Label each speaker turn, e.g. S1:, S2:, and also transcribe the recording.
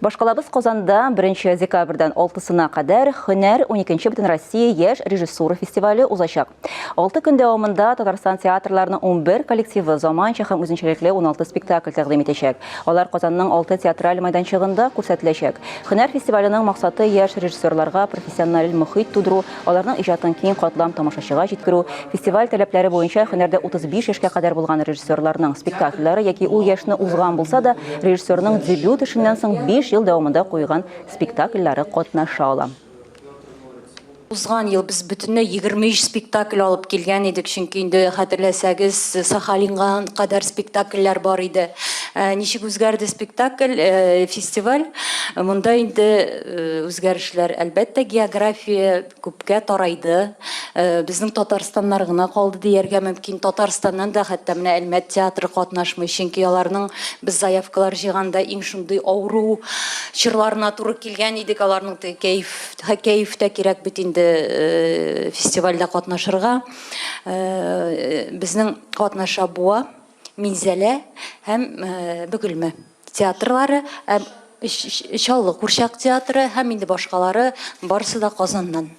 S1: Башкалабыз Казанда 1 декабрьдән 6-сына кадәр Һөнәр 12-нче Бөтен Россия яшь режиссура фестивале узачак. 6 көн дәвамында Татарстан театрларының 11 коллективы заманча һәм үзенчәлекле 16 спектакль тәкъдим итәчәк. Алар Казанның 6 театраль мәйданчыгында күрсәтеләчәк. Һөнәр фестиваленең максаты яшь режиссерларга профессиональ мөхит тудыру, аларның иҗатын киң катлам тамашачыга җиткерү, фестиваль таләпләре буенча һөнәрдә 35 яшькә кадәр булган режиссерларның спектакльләре яки ул яшьне узган булса да, режиссерның дебют эшеннән соң 5 ел дәвамында куйган спектакльләре катнаша ала.
S2: Узган ел без бөтенләй 23 спектакль алып килгән идек, чөнки инде хәтерләсәгез, Сахалинга кадәр спектакльләр бар иде. Ничек үзгәрде спектакль, фестиваль? Монда инде үзгәрешләр, әлбәттә, география күпкә тарайды. Безнең Татарстаннар гына калды дияргә мөмкин. Татарстаннан да хәтта менә Әлмәт театры катнашмый, чөнки аларның без заявкалар җыйганда иң шундый авыру чырларына туры килгән идек, аларның кәефтә кирәк бит инде фестивальдә катнашырга. Безнең катнаша Буа, Минзәлә һәм Бөгелмә театрлары, Чаллы Курчак театры һәм инде башкалары барысы да Казаннан.